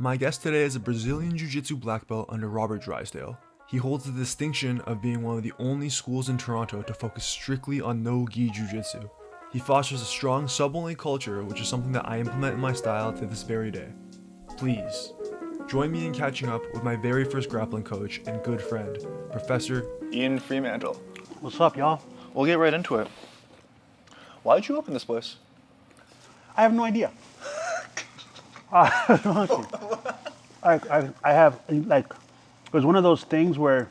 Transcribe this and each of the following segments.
My guest today is a Brazilian Jiu-Jitsu black belt under Robert Drysdale. He holds the distinction of being one of the only schools in Toronto to focus strictly on no-gi jiu-jitsu. He fosters a strong sub-only culture, which is something that I implement in my style to this very day. Please, join me in catching up with my very first grappling coach and good friend, Professor Ian Fremantle. What's up, y'all? We'll get right into it. Why did you open this place? I have no idea. Honestly, I have, like, it was one of those things where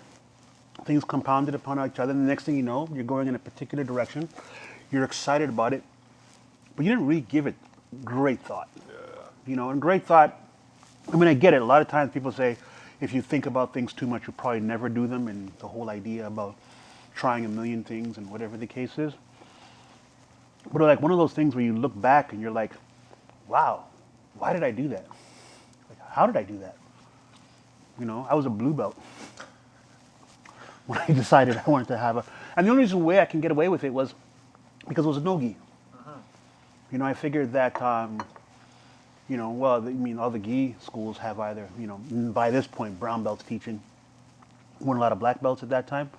things compounded upon each other, and the next thing you know, you're going in a particular direction, you're excited about it, but you didn't really give it great thought. Yeah. You know, and great thought, I mean, I get it. A lot of times people say, if you think about things too much, you'll probably never do them, and the whole idea about trying a million things and whatever the case is. But like one of those things where you look back and you're like, wow, why did I do that? Like, how did I do that? You know, I was a blue belt when I decided I wanted to have a, and the only reason way I can get away with it was because it was a no-gi. You know, I figured that, you know, well, I mean, all the gi schools have either, you know, by this point, brown belts teaching. Weren't a lot of black belts at that time.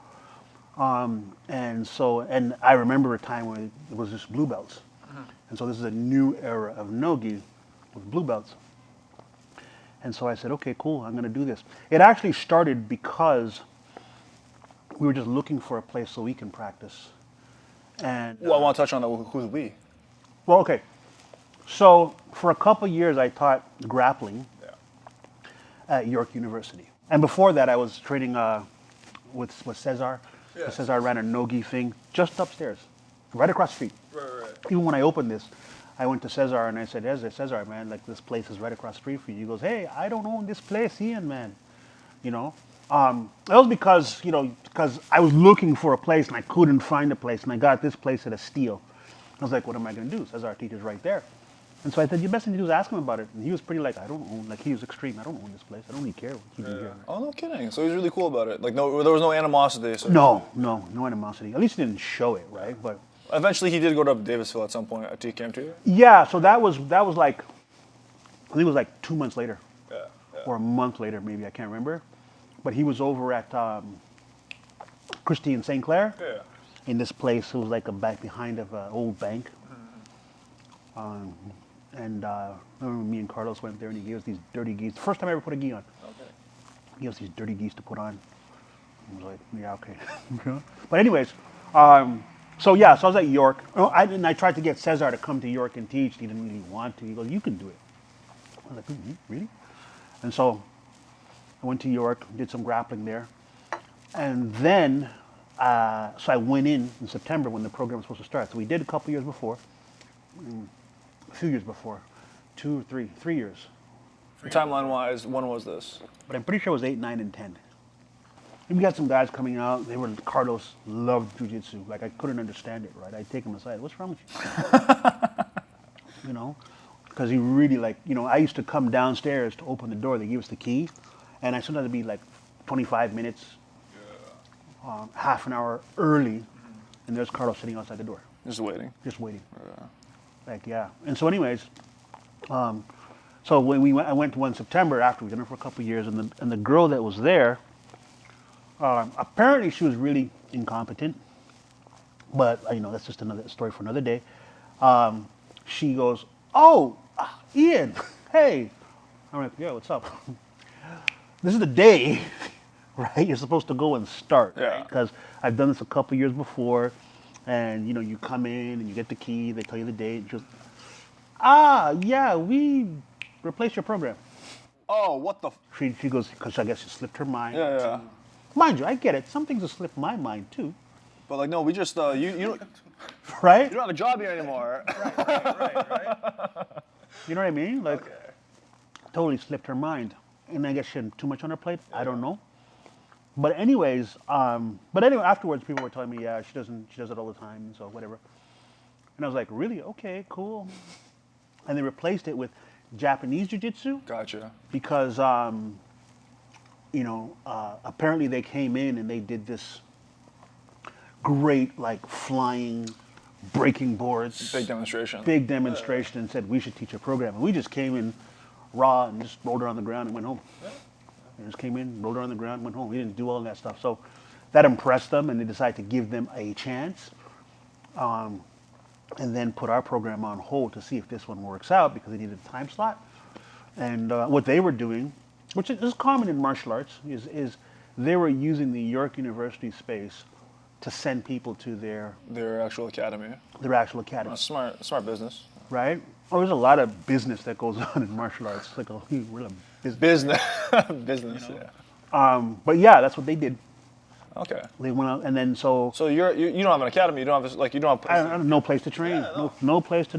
And so, and I remember a time when it was just blue belts. And so this is a new era of no-gi with blue belts. And so I said, okay, cool, I'm gonna do this. It actually started because we were just looking for a place so we can practice. And Well, I want to touch on that. Who's we? well, okay. So for a couple years, I taught grappling at York University. And before that, I was training with Cesar. Yes. Cesar ran a no-gi thing just upstairs, right across the street. Right. Even when I opened this, I went to Cesar and I said, Cesar, man, like this place is right across the street for you. He goes, hey, I don't own this place, Ian, man. You know, that was because, you know, because I was looking for a place and I couldn't find a place, and I got this place at a steal. I was like, what am I going to do? Cesar teaches right there. And so I said, the best thing to do is ask him about it. And he was pretty like, I don't own, like he was extreme. I don't own this place. I don't really care what you do here. Oh, no kidding. So he's really cool about it. Like, no, there was no animosity. So No animosity. At least he didn't show it, right? But eventually, he did go to Davisville at some point at T-Camp too. yeah, so that was like, I think it was like 2 months later. Yeah. Or a month later, maybe, I can't remember. But he was over at Christie and St. Clair Yeah. in this place. It was like a back behind of an old bank. And I remember me and Carlos went there and he gave us these dirty gis. The first time I ever put a gi on. Okay. He gave us these dirty gis to put on. I was like, yeah, okay. But anyways, so yeah, so I was at York. And I tried to get Cesar to come to York and teach. He didn't really want to. He goes, you can do it. I was like, really? And so I went to York, did some grappling there. And then, so I went in September when the program was supposed to start. So we did a couple years before, a few years before, 2 or 3 years. Timeline-wise, when was this? But I'm pretty sure it was 8, 9, and 10. And we got some guys coming out. Carlos loved jiu-jitsu. Like, I couldn't understand it, right? I'd take him aside. What's wrong with you? You know? Because he really, like, you know, I used to come downstairs to open the door. They gave us the key. And I sometimes would be like 25 minutes, half an hour early. And there's Carlos sitting outside the door. Just waiting. Just waiting. Like, yeah. And so anyways, so when I went to one September after we'd been there for a couple of years, and the girl that was there, apparently she was really incompetent, but you know, that's just another story for another day. She goes, oh, Ian, hey. I'm like, yeah, what's up? This is the day, right? You're supposed to go and start, right? Because I've done this a couple of years before. And, you know, you come in and you get the key, they tell you the date. Just, yeah, we replaced your program. Oh, what the? She goes, because I guess she slipped her mind. Yeah. Mind you, I get it. Some things have slipped my mind, too. But like, no, we just you don't Right? you don't have a job here anymore. right. You know what I mean? Like, totally slipped her mind. And I guess she had too much on her plate. I don't know. But anyways, afterwards people were telling me, yeah, she does it all the time, so whatever. And I was like, really? Okay, cool. And they replaced it with Japanese jiu-jitsu. Gotcha. Because, you know, apparently they came in and they did this great, like, flying, breaking boards. Big demonstration. Big demonstration and said, we should teach a program. And we just came in raw and just rolled her on the ground and went home. They just came in, rolled her on the ground, went home. We didn't do all that stuff. So that impressed them, and they decided to give them a chance, and then put our program on hold to see if this one works out because they needed a time slot. And what they were doing, which is common in martial arts, is they were using the York University space to send people to their actual academy. Smart business. right? Oh, there's a lot of business that goes on in martial arts, like a real business. Business, you know? But yeah, that's what they did. Okay. They went out, and then so. So you don't have an academy. You don't have you don't have. I have no place to train. Yeah, no place to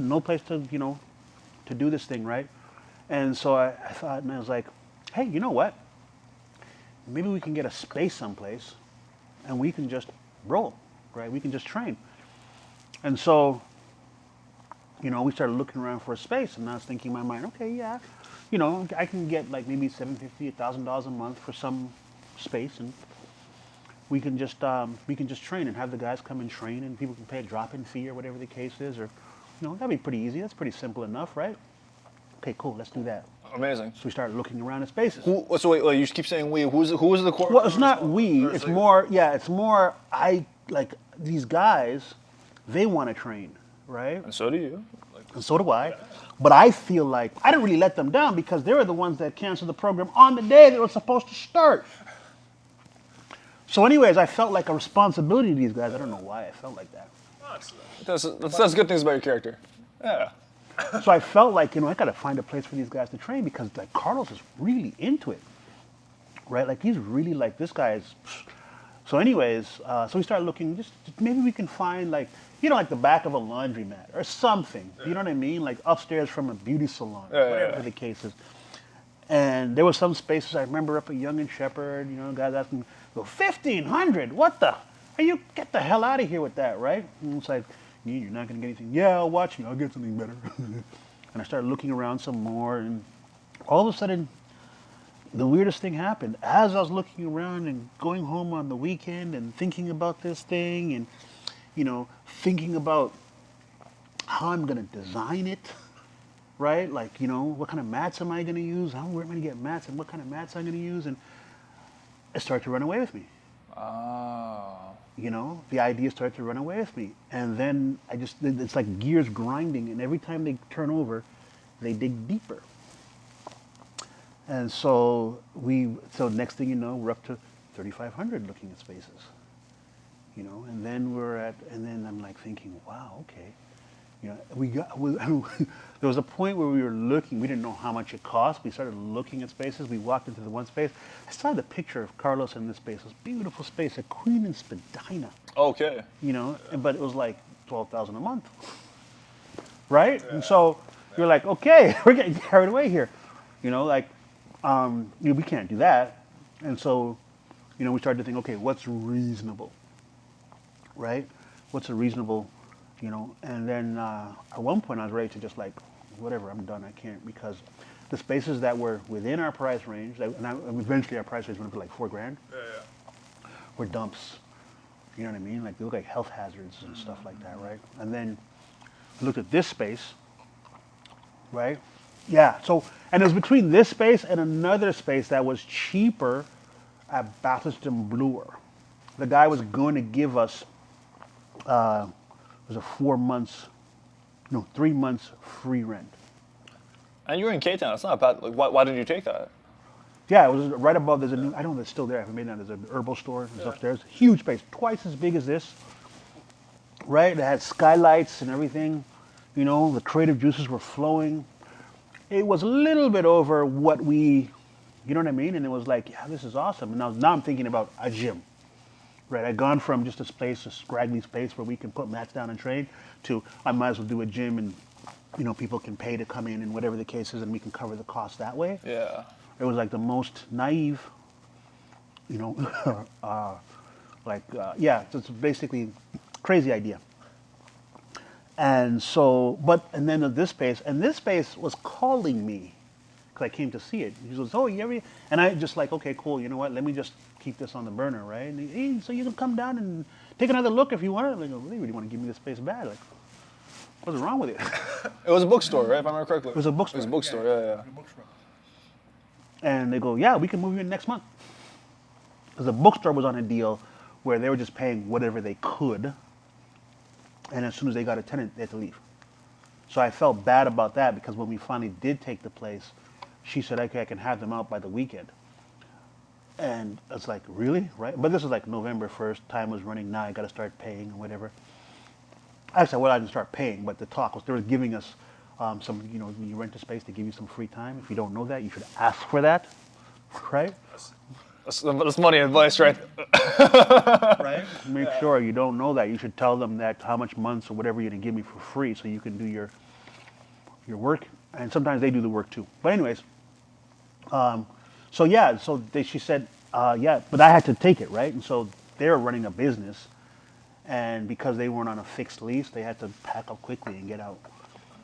to do this thing, right? And so I thought, and I was like, hey, you know what? Maybe we can get a space someplace, and we can just roll, right? We can just train. And so, we started looking around for a space, and I was thinking in my mind, okay, yeah, I can get like maybe $750, $1,000 a month for some space, and we can just train and have the guys come and train, and people can pay a drop-in fee or whatever the case is, or that'd be pretty easy. That's pretty simple enough, right? Okay, cool. Let's do that. Amazing. So we started looking around at spaces. So wait, you keep saying we. Who is the core? Well, it's not we. It's more. Yeah, it's more. I like these guys. They want to train, right? And so do you. And so do I. But I feel like I didn't really let them down because they were the ones that canceled the program on the day that it was supposed to start. So anyways, I felt like a responsibility to these guys. I don't know why I felt like that. That's good things about your character. Yeah. So I felt like, I got to find a place for these guys to train because like Carlos is really into it, right? Like he's really like, this guy is. So anyways, so we started looking, just maybe we can find like, like the back of a laundromat or something. You know what I mean? Like upstairs from a beauty salon, whatever the case is. And there were some spaces I remember up at Young and Shepherd, guys asking, $1,500, what the? Hey, you get the hell out of here with that, right? And it's like, you're not going to get anything. Yeah, watch me, I'll get something better. And I started looking around some more, and all of a sudden, the weirdest thing happened. As I was looking around and going home on the weekend and thinking about this thing and, thinking about how I'm going to design it, right? Like, what kind of mats am I going to use? Where am I going to get mats and what kind of mats I'm going to use? And it started to run away with me. Oh. The idea started to run away with me. And then it's like gears grinding, and every time they turn over, they dig deeper. And so next thing you know, we're up to 3,500 looking at spaces. And then I'm like thinking, wow, okay. There was a point where we were looking, we didn't know how much it cost. We started looking at spaces. We walked into the one space. I saw the picture of Carlos in this space, this beautiful space at Queen and Spadina. Okay. But it was like $12,000 a month. Right? Yeah. And so you're like, okay, we're getting carried away here. We can't do that. And so, we started to think, okay, what's reasonable? Right? What's a reasonable, and then at one point I was ready to just like, whatever, I'm done, I can't, because the spaces that were within our price range, and eventually our price range went up to like $4,000, were dumps. You know what I mean? Like they look like health hazards and stuff like that, right? And then I looked at this space, right? Yeah, so, and it was between this space and another space that was cheaper at Bathurst and Bloor. The guy was going to give us, it was 3 months free rent. And you're in K-Town. It's not bad. Like, why did you take that? Yeah, it was right above. There's a new. I don't know if it's still there. I haven't made it. There's an herbal store. It's upstairs. Huge space, twice as big as this. Right? It had skylights and everything. The creative juices were flowing. It was a little bit over what we, you know what I mean? And it was like, yeah, this is awesome. And now I'm thinking about a gym. Right, I'd gone from just a scraggly space where we can put mats down and train, to I might as well do a gym and, people can pay to come in and whatever the case is, and we can cover the cost that way. Yeah. It was like the most naive, it's basically crazy idea. And so, and then this space was calling me, because I came to see it. He goes, oh, and I just like, okay, cool, you know what, let me just keep this on the burner, right? And hey, so you can come down and take another look if you want. Like, oh, they really want to give me this space bad. Like, what's wrong with it? It was a bookstore, right? If I remember correctly. It was a bookstore. It was a bookstore, yeah. And they go, yeah, we can move you in next month. Because the bookstore was on a deal where they were just paying whatever they could. And as soon as they got a tenant, they had to leave. So I felt bad about that because when we finally did take the place, she said, okay, I can have them out by the weekend. And it's like, really? Right? But this is like November 1st, time was running, now I got to start paying or whatever. Actually, well, I didn't start paying, but the talk was they were giving us some, when you rent a space, they give you some free time. If you don't know that, you should ask for that, right? That's money advice, right? Right? Make sure you don't know that. You should tell them that how much months or whatever you're going to give me for free so you can do your work. And sometimes they do the work too. But anyways, she said, yeah, but I had to take it, right? And so they were running a business. And because they weren't on a fixed lease, they had to pack up quickly and get out.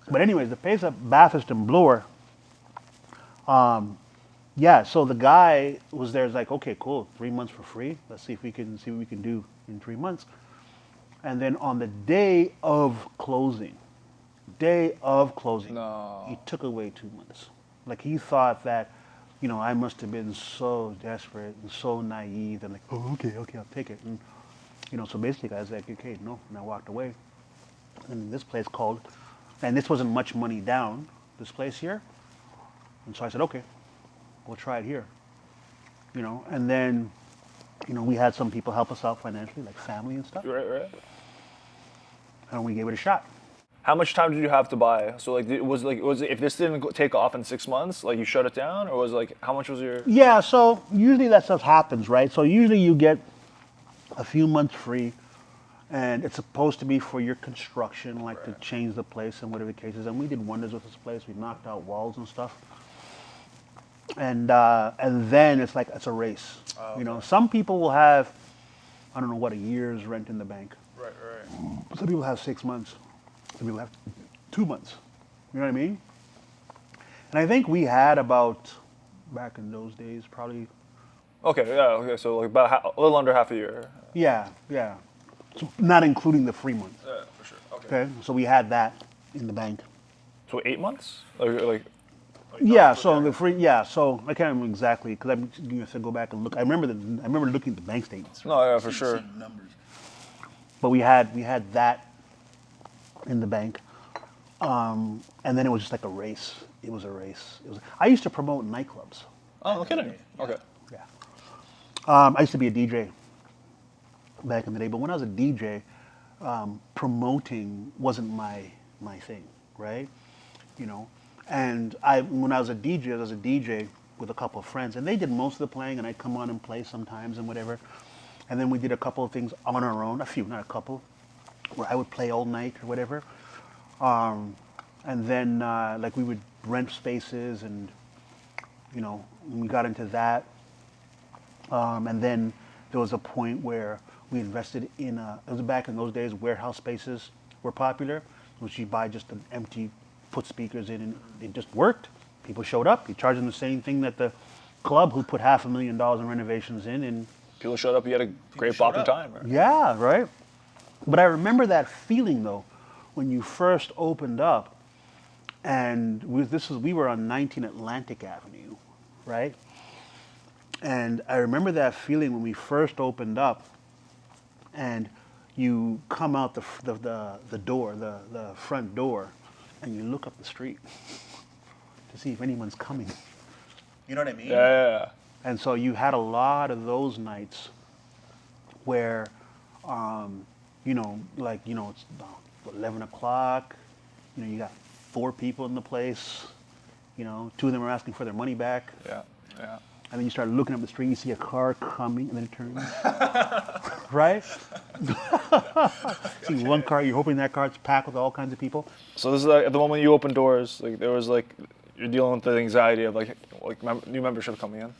But anyways, the place at Bathurst and Bloor, so the guy was there, like, okay, cool, 3 months for free. Let's see what we can do in 3 months. And then on the day of closing, No. he took away 2 months. Like he thought that, I must have been so desperate and so naive and like, oh, okay, I'll take it. And, so basically I was like, okay, no, and I walked away. And this place called, and this wasn't much money down, this place here. And so I said, okay, we'll try it here. And then, we had some people help us out financially, like family and stuff. Right. And we gave it a shot. How much time did you have to buy? So like, was it, if this didn't take off in 6 months, like you shut it down, or was it like, how much was your? Yeah, so usually that stuff happens, right? So usually you get a few months free, and it's supposed to be for your construction, like to change the place and whatever the case is. And we did wonders with this place. We knocked out walls and stuff. And then it's like it's a race. Oh, okay. Some people will have, I don't know what, a year's rent in the bank. Right. Some people have 6 months. Some people have 2 months. You know what I mean? And I think we had about, back in those days, probably. Okay, so like about a little under half a year. Yeah. So not including the free months. Yeah, for sure. Okay. So we had that in the bank. So 8 months? Like Yeah, so the free, so I can't remember exactly because I'm going to have to go back and look. I remember looking at the bank statements. No, yeah, for sure. Numbers. But we had that in the bank, and then it was just like a race. It was a race. I used to promote nightclubs. Oh, no kidding. Okay. Yeah. I used to be a DJ back in the day, but when I was a DJ, promoting wasn't my thing, right? And when I was a DJ with a couple of friends, and they did most of the playing, and I'd come on and play sometimes and whatever. And then we did a couple of things on our own, a few, not a couple, where I would play all night or whatever. And then like we would rent spaces, and we got into that. And then there was a point where we invested in it was back in those days, warehouse spaces were popular, which you buy just an empty, put speakers in, and it just worked. People showed up. You charge them the same thing that the club who put $500,000 in renovations in, and People showed up. You had a great bopping time. Right? yeah, right. But I remember that feeling though, when you first opened up, and we were on 19 Atlantic Avenue, right? And I remember that feeling when we first opened up, and you come out the front door, and you look up the street to see if anyone's coming. You know what I mean? Yeah. And so you had a lot of those nights where, it's 11 o'clock, you got 4 people in the place, 2 of them are asking for their money back. Yeah. And then you start looking up the street, you see a car coming, and then it turns. Right? See one car, you're hoping that car's packed with all kinds of people. So this is like, at the moment you open doors, like there was like, you're dealing with the anxiety of like new membership coming in.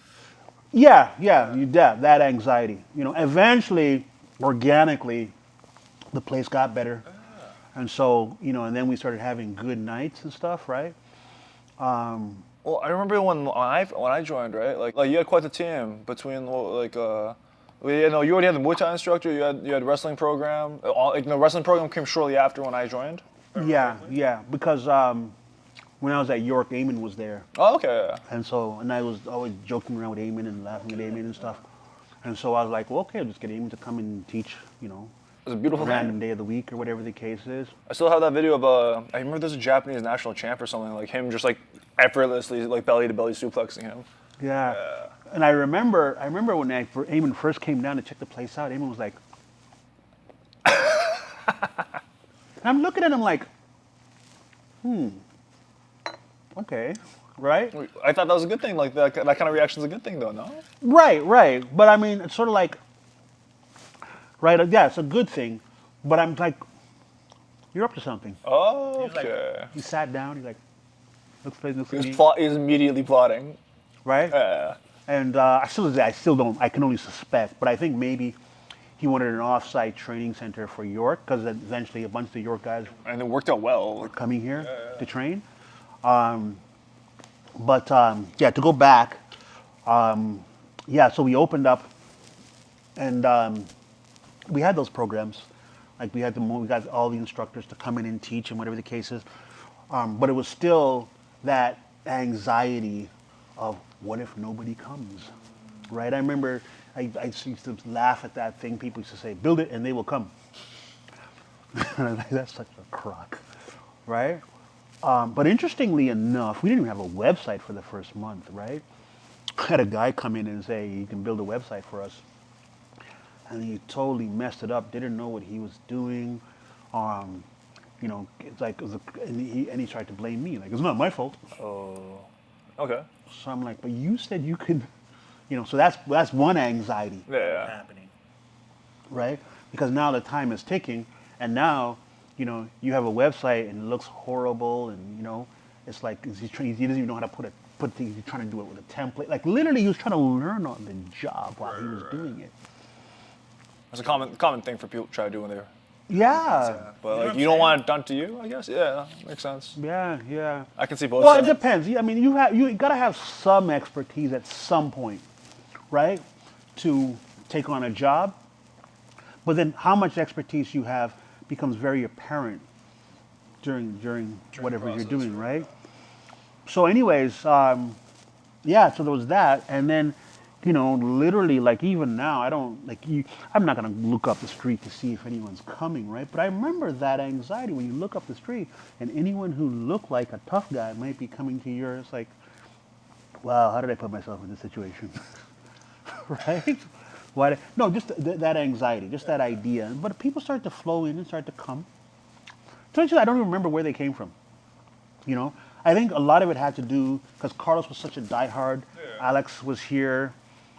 Yeah, that anxiety. Eventually, organically, the place got better. And so, and then we started having good nights and stuff, right? Well, I remember when I joined, right? Like you had quite the team between you already had the Muay Thai instructor, you had wrestling program. The wrestling program came shortly after when I joined. Yeah, because when I was at York, Eamon was there. Oh, okay. Yeah. And I was always joking around with Eamon and laughing at Eamon and stuff. And so I was like, well, okay, I'll just get Eamon to come and teach, It was a beautiful a random thing. day of the week or whatever the case is. I still have that video of I remember there's a Japanese national champ or something, like him just like effortlessly like belly to belly suplexing him. Yeah. And I remember when Eamon first came down to check the place out, Eamon was like, and I'm looking at him like, okay, right? I thought that was a good thing. Like that kind of reaction is a good thing, though. No. Right. But I mean, it's sort of like, right? Yeah, it's a good thing. But I'm like, you're up to something. Oh, okay. He sat down. He's like, looks at me. He's immediately plotting. Right? Yeah. And I still don't. I can only suspect, but I think maybe he wanted an off-site training center for York because eventually a bunch of the York guys And it worked out well. were coming here to train. But to go back, so we opened up, and we had those programs, like we got all the instructors to come in and teach and whatever the case is, but it was still that anxiety of what if nobody comes, right? I remember I used to laugh at that thing. People used to say, "Build it and they will come." That's such a crock, right? But interestingly enough, we didn't even have a website for the first month, right? I had a guy come in and say, "You can build a website for us," and he totally messed it up. Didn't know what he was doing. It's like, and he tried to blame me. Like, it's not my fault. Oh. Okay. So I'm like, but you said you could, so that's one anxiety Yeah. happening, right? Because now the time is ticking, and now, you have a website and it looks horrible, and it's like he doesn't even know how to put things. He's trying to do it with a template. Like literally, he was trying to learn on the job while he was doing it. It's a common thing for people to try to do when they're. Yeah. But like you don't want it done to you, I guess. Yeah, makes sense. Yeah. I can see both Well, sides. it depends. I mean, you got to have some expertise at some point, right, to take on a job. But then, how much expertise you have becomes very apparent during whatever you're doing, right? So, anyways, so there was that, and then, literally, like even now, I'm not gonna look up the street to see if anyone's coming, right? But I remember that anxiety when you look up the street and anyone who looked like a tough guy might be coming to yours. It's like, wow, how did I put myself in this situation? Right? Just that anxiety, just that idea. But people start to flow in and start to come. So I don't even remember where they came from. I think a lot of it had to do because Carlos was such a diehard. Alex was here.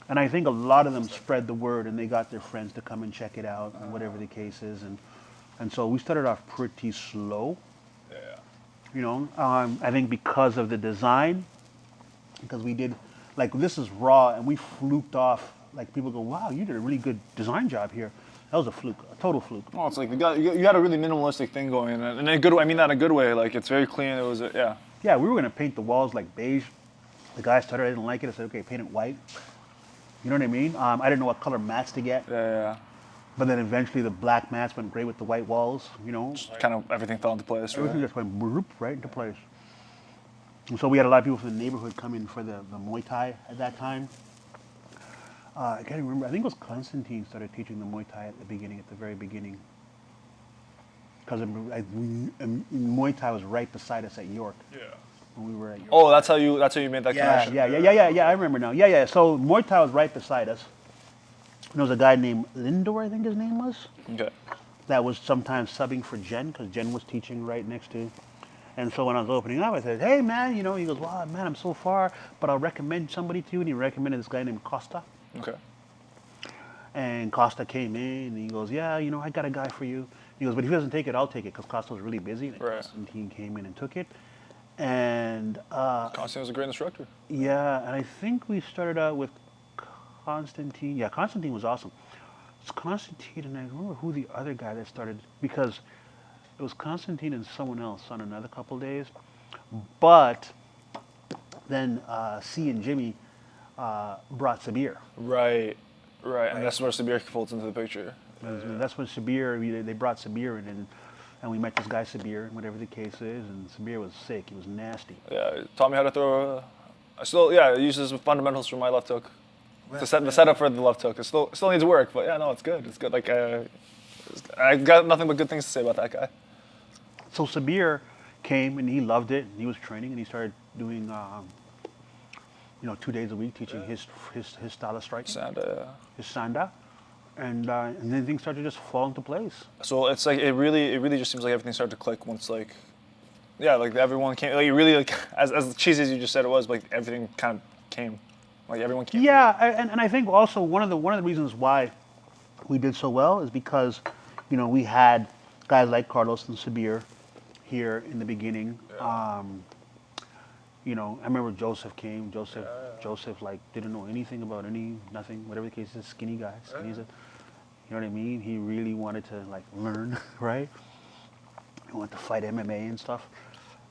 And I think a lot of them spread the word and they got their friends to come and check it out and whatever the case is. And so we started off pretty slow. Yeah. I think because of the design, because we did, like this is raw and we fluked off. Like people go, wow, you did a really good design job here. That was a fluke, a total fluke. Oh, it's like you had a really minimalistic thing going, and in a good way. I mean that in a good way. Like it's very clean. It was yeah. Yeah, we were gonna paint the walls like beige. The guy started, I didn't like it. I said, okay, paint it white. You know what I mean? I didn't know what color mats to get. Yeah. But then eventually the black mats went great with the white walls, Just kind of everything fell into place. Everything just went bloop, right into place. And so we had a lot of people from the neighborhood come in for the Muay Thai at that time. I can't even remember. I think it was Constantine started teaching the Muay Thai at the very beginning. Because Muay Thai was right beside us at York. Yeah. When we were at York. Oh, that's how you made that connection. Yeah. I remember now. Yeah. So Muay Thai was right beside us. And there was a guy named Lindor, I think his name was. Okay. That was sometimes subbing for Jen because Jen was teaching right next to. And so when I was opening up, I said, "Hey man, he goes, wow man, I'm so far, but I'll recommend somebody to you." And he recommended this guy named Costa. Okay. And Costa came in and he goes, "Yeah, I got a guy for you." He goes, "But if he doesn't take it, I'll take it," because Costa was really busy. And Right. Constantine came in and took it. And Constantine was a great instructor. yeah, and I think we started out with Constantine. Yeah, Constantine was awesome. It's Constantine, and I remember who the other guy that started, because it was Constantine and someone else on another couple days. But then C and Jimmy brought Sabir. Right. And that's where Sabir folds into the picture. That's when Sabir, they brought Sabir in, and and we met this guy Sabir, whatever the case is, and Sabir was sick. He was nasty. Yeah, he taught me how to throw. I still, yeah, it uses fundamentals for my left hook. The setup for the left hook. It still needs work, but yeah, no, it's good. It's good. Like, I got nothing but good things to say about that guy. So Sabir came and he loved it. And he was training and he started doing, 2 days a week teaching his style of striking, his sanda, and then things started to just fall into place. So it's like it really just seems like everything started to click once like, yeah, like everyone came. Like, you really like as cheesy as you just said it was, like everything kind of came, like everyone came. Yeah, and I think also one of the reasons why we did so well is because, we had guys like Carlos and Sabir here in the beginning. Yeah. I remember Joseph came. Joseph like didn't know anything about nothing, whatever the case is, skinny guy. Skinny's you know what I mean? He really wanted to like learn, right? He wanted to fight MMA and stuff.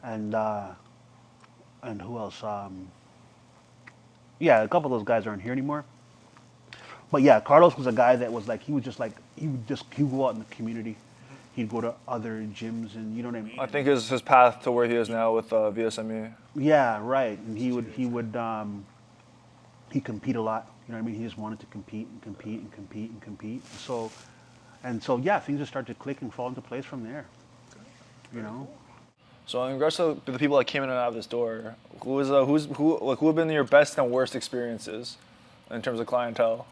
And who else? Yeah, a couple of those guys aren't here anymore. But yeah, Carlos was a guy that was like, he would go out in the community. He'd go to other gyms and you know what I mean? I think his path to where he is now with VSME. Yeah, right. And he'd compete a lot. You know what I mean? He just wanted to compete and compete and compete and compete. So yeah, things just started to click and fall into place from there. So in regards to the people that came in and out of this door, who have been your best and worst experiences in terms of clientele?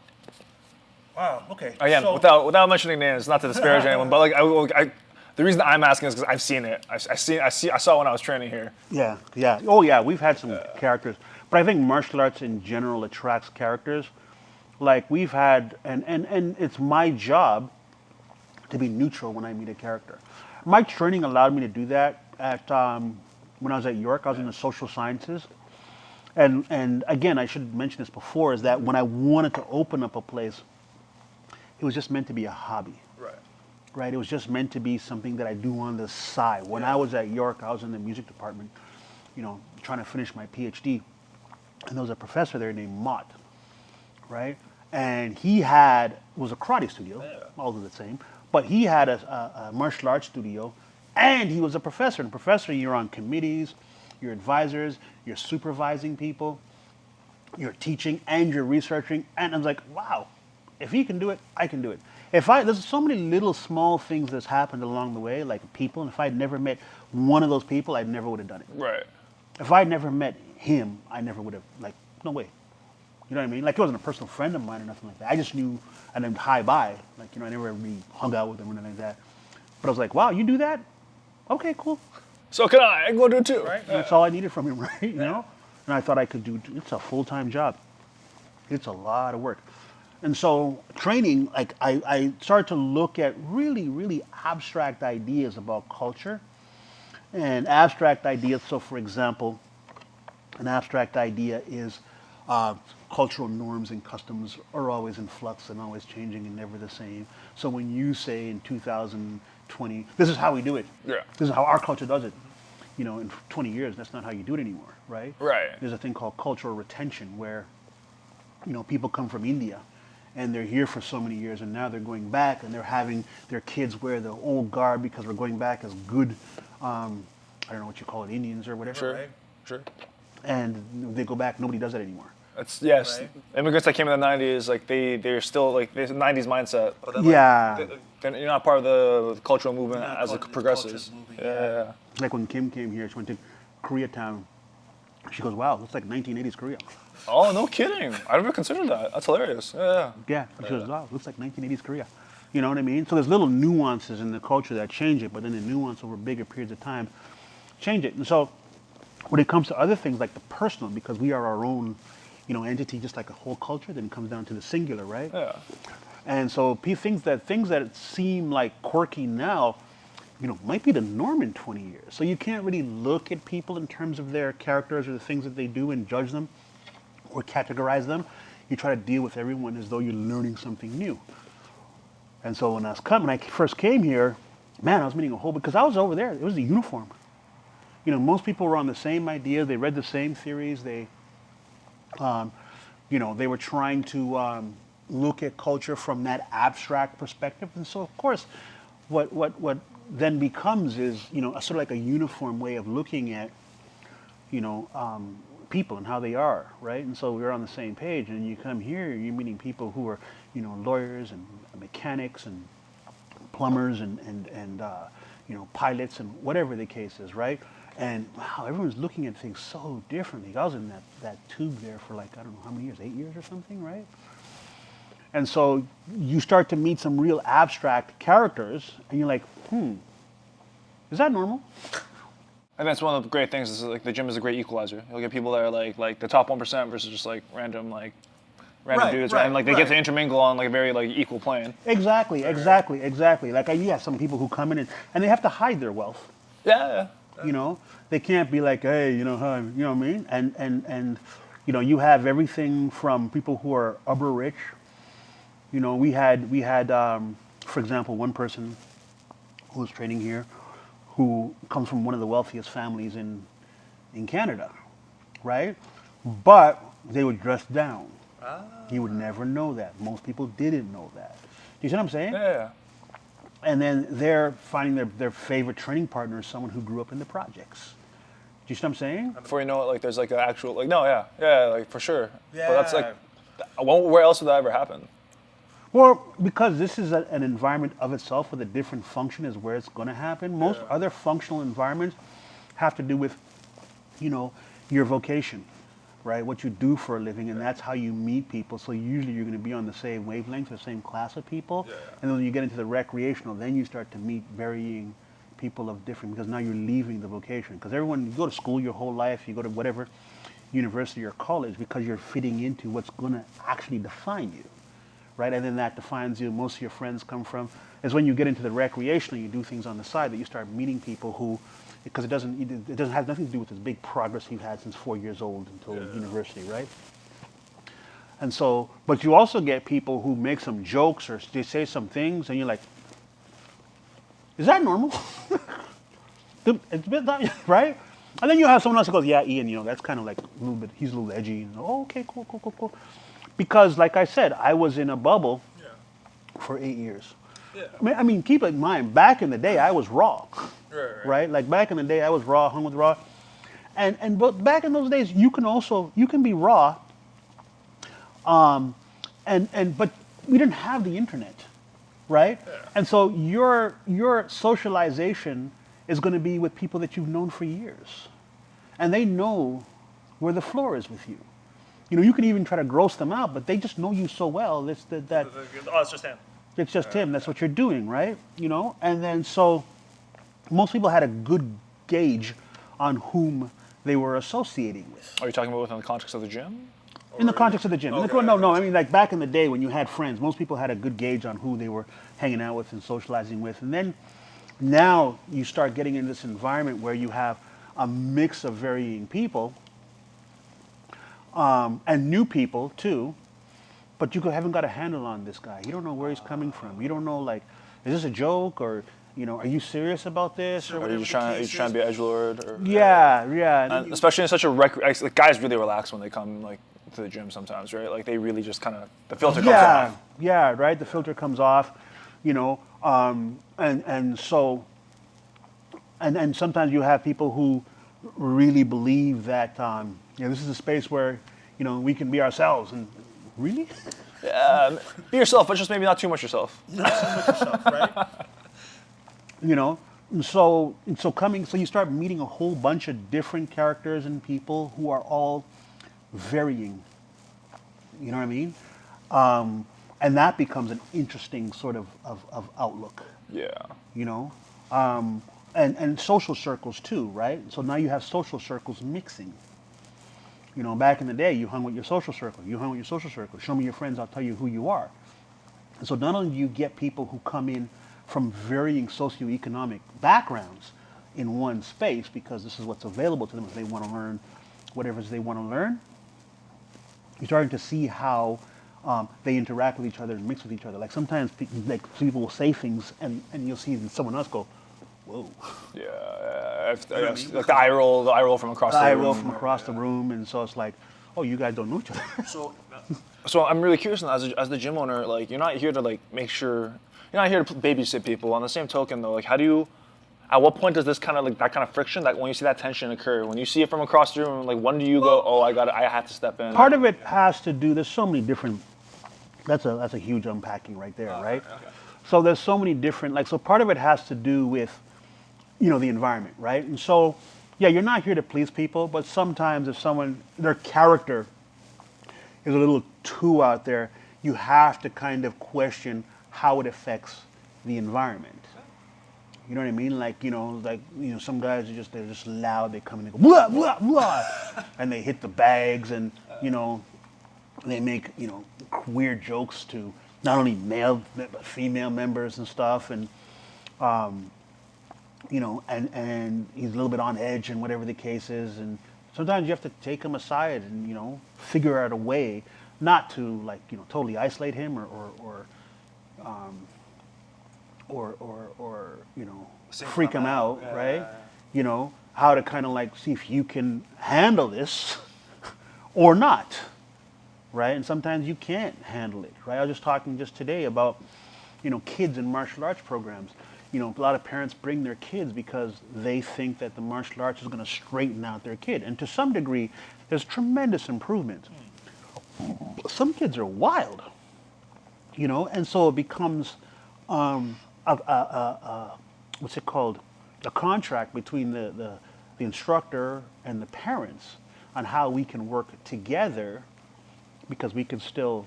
Wow. Okay. Again, without mentioning names, not to disparage anyone, but like the reason I'm asking is because I've seen it. I saw it when I was training here. Yeah. Oh yeah, we've had some characters, but I think martial arts in general attracts characters. Like we've had, and it's my job to be neutral when I meet a character. My training allowed me to do that. When I was at York, I was in the social sciences, and again, I should mention this before, is that when I wanted to open up a place, it was just meant to be a hobby. Right. It was just meant to be something that I do on the side. When I was at York, I was in the music department, trying to finish my PhD, and there was a professor there named Mott, right? And he was a karate studio, all of the same, but he had a martial arts studio, and he was a professor. And professor, you're on committees, you're advisors, you're supervising people, you're teaching, and you're researching. And I was like, wow, if he can do it, I can do it. There's so many little small things that's happened along the way, like people, and if I'd never met one of those people, I never would have done it. Right. If I'd never met him, I never would have, no way. You know what I mean? Like, he wasn't a personal friend of mine or nothing like that. I just knew, and then hi, bye. Like, I never really hung out with him or anything like that. But I was like, wow, you do that? Okay, cool. So can I can go do it too. Right? That's all I needed from him, right? And I thought I could do, it's a full-time job. It's a lot of work. And so training, like I started to look at really, really abstract ideas about culture and abstract ideas. So for example, an abstract idea is cultural norms and customs are always in flux and always changing and never the same. So when you say in 2020, this is how we do it. Yeah. This is how our culture does it. In 20 years, that's not how you do it anymore, right? Right. There's a thing called cultural retention where, people come from India and they're here for so many years and now they're going back and they're having their kids wear the old garb because we're going back as good, I don't know what you call it, Indians or whatever. Sure. Right? Sure. And they go back, nobody does that anymore. It's yes. Right? Immigrants that came in the '90s, like they're still like there's a '90s mindset. Yeah. You're not part of the cultural movement as it progresses. Yeah. Like when Kim came here, she went to Koreatown. She goes, wow, looks like 1980s Korea. Oh, no kidding. I never considered that. That's hilarious. Yeah. Yeah. She goes, wow, looks like 1980s Korea. You know what I mean? So there's little nuances in the culture that change it, but then the nuance over bigger periods of time change it. And so when it comes to other things like the personal, because we are our own, entity, just like a whole culture, then it comes down to the singular, right? Yeah. And so things that seem like quirky now, might be the norm in 20 years. So you can't really look at people in terms of their characters or the things that they do and judge them or categorize them. You try to deal with everyone as though you're learning something new. And so when I first came here, man, I was meeting because I was over there. It was the uniform. Most people were on the same idea. They read the same theories. They were trying to look at culture from that abstract perspective. And so, of course, what then becomes is, a sort of like a uniform way of looking at, people and how they are, right? And so we're on the same page. And you come here, you're meeting people who are, lawyers and mechanics and plumbers and pilots and whatever the case is, right? And wow, everyone's looking at things so differently. I was in that tube there for like, I don't know how many years, 8 years or something, right? And so you start to meet some real abstract characters, and you're like, is that normal? And that's one of the great things is like the gym is a great equalizer. You'll get people that are like the top 1% versus just like random dudes, right? And like they get to intermingle on like a very like equal plane. Exactly. Like you have some people who come in and they have to hide their wealth. Yeah. They can't be like, hey, hi, you know what I mean? And you have everything from people who are uber rich. We had for example, one person who was training here who comes from one of the wealthiest families in Canada, right? But they were dressed down. He would never know that. Most people didn't know that. Do you see what I'm saying? Yeah. And then they're finding their favorite training partner is someone who grew up in the projects. Do you see what I'm saying? Before you know it, like there's like an actual like for sure. Yeah. But that's like, where else would that ever happen? Well, because this is an environment of itself with a different function is where it's going to happen. Most other functional environments have to do with, your vocation, right? What you do for a living, and that's how you meet people. So usually you're going to be on the same wavelength, the same class of people. Yeah. And then when you get into the recreational, then you start to meet varying people of different, because now you're leaving the vocation. Because you go to school your whole life, you go to whatever university or college because you're fitting into what's going to actually define you. Right, and then that defines you. Most of your friends come from. Is when you get into the recreational, you do things on the side that you start meeting people who, because it doesn't have nothing to do with this big progress you've had since 4 years old until university, right? And so, but you also get people who make some jokes or they say some things, and you're like, is that normal? It's a bit, right? And then you have someone else who goes, yeah, Ian, that's kind of like a little bit. He's a little edgy. Oh, okay, cool. Because, like I said, I was in a bubble for 8 years. Yeah. I mean, keep in mind, back in the day, I was raw, right? Like back in the day, I was raw, hung with raw, but back in those days, you can be raw, but we didn't have the internet, right? Yeah. And so your socialization is going to be with people that you've known for years, and they know where the floor is with you. You can even try to gross them out, but they just know you so well. It's just him. It's just him. That's what you're doing, right? And then so most people had a good gauge on whom they were associating with. Are you talking about within the context of the gym? In the context of the gym. Okay. No. I mean, like back in the day when you had friends, most people had a good gauge on who they were hanging out with and socializing with. And then now you start getting in this environment where you have a mix of varying people. And new people too, but you haven't got a handle on this guy. You don't know where he's coming from. You don't know, like, is this a joke, or are you serious about this? Or are you just trying to be edgelord? Or, yeah. And especially in such a like guys really relax when they come like to the gym sometimes, right? Like they really just kind of the filter comes off. Yeah, right. The filter comes off, and so sometimes you have people who really believe that. This is a space where, we can be ourselves. And really? Yeah, be yourself, but just maybe not too much yourself. Not too much yourself, right? So you start meeting a whole bunch of different characters and people who are all varying. You know what I mean? And that becomes an interesting sort of outlook. Yeah. And social circles too, right? So now you have social circles mixing. Back in the day, you hung with your social circle. Show me your friends, I'll tell you who you are. And so not only do you get people who come in from varying socioeconomic backgrounds in one space, because this is what's available to them if they want to learn whatever it is they want to learn, you're starting to see how they interact with each other and mix with each other. Like sometimes people will say things and you'll see someone else go, whoa. Yeah. Like the eye roll from across the room. The eye roll from across the room, and so it's like, oh, you guys don't know each other. So I'm really curious now, as the gym owner, like you're not here to like make sure, you're not here to babysit people. On the same token though, like how do you At what point does this kind of like that kind of friction, that when you see that tension occur, when you see it from across the room, like when do you go, oh, I have to step in? Part of it has to do. There's so many different. That's a huge unpacking right there, right? Okay. So there's so many different. Like so, part of it has to do with, the environment, right? And so, yeah, you're not here to please people, but sometimes if their character is a little too out there, you have to kind of question how it affects the environment. You know what I mean? Like, some guys they're just loud. They come and they go blah blah blah, and they hit the bags, and they make weird jokes to not only male but female members and stuff, and and he's a little bit on edge and whatever the case is, and sometimes you have to take him aside and figure out a way not to totally isolate him or freak him out, right? How to kind of see if you can handle this or not, right? And sometimes you can't handle it, right? I was just talking just today about kids in martial arts programs. A lot of parents bring their kids because they think that the martial arts is going to straighten out their kid, and to some degree there's tremendous improvement. Some kids are wild, and so it becomes what's it called? A contract between the instructor and the parents on how we can work together, because we can still,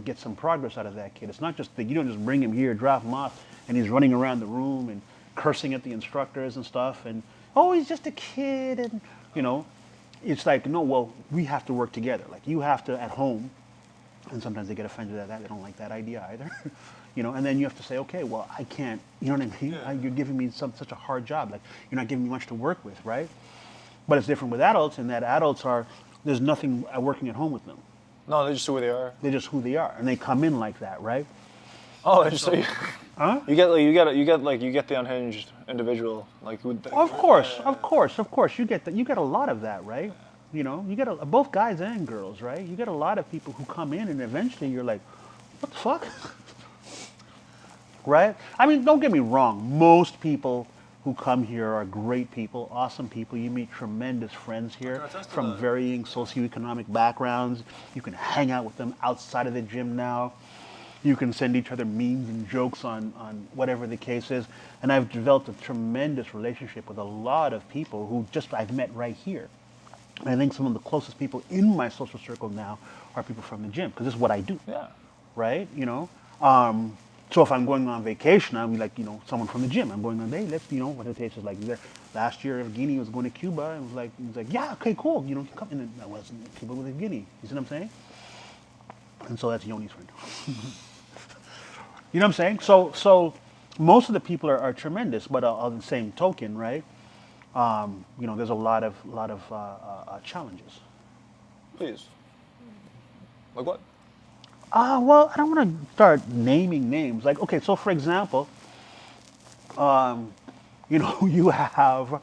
get some progress out of that kid. It's not just that you don't just bring him here, drop him off, and he's running around the room and cursing at the instructors and stuff, and he's just a kid, and it's like, no, well, we have to work together. Like, you have to at home, and sometimes they get offended at that. They don't like that idea either. And then you have to say, okay, well, I can't, you know what I mean? Yeah. You're giving me such a hard job. Like, you're not giving me much to work with, right? But it's different with adults, in that there's nothing working at home with them. No, they're just who they are. They're just who they are, and they come in like that, right? Oh, they're just Huh? you get the unhinged individual, like who. Of course. You get a lot of that, right? You get both guys and girls, right? You get a lot of people who come in, and eventually you're like, what the fuck? Right? I mean, don't get me wrong. Most people who come here are great people, awesome people. You meet tremendous friends here from varying socioeconomic backgrounds. You can hang out with them outside of the gym now. You can send each other memes and jokes on whatever the case is. And I've developed a tremendous relationship with a lot of people who I've met right here. And I think some of the closest people in my social circle now are people from the gym, because this is what I do. Yeah. Right? So if I'm going on vacation, I'll be like, someone from the gym. I'm going on, hey, let's, what it takes is like there. Last year, Evgeny was going to Cuba, and he was like, yeah, okay, cool. Come in. I was in Cuba with Evgeny. You see what I'm saying? And so that's Yoni's friend. You know what I'm saying? So most of the people are tremendous, but on the same token, right? There's a lot of challenges. Please. Like what? Well, I don't want to start naming names. Like, okay, so for example, you have,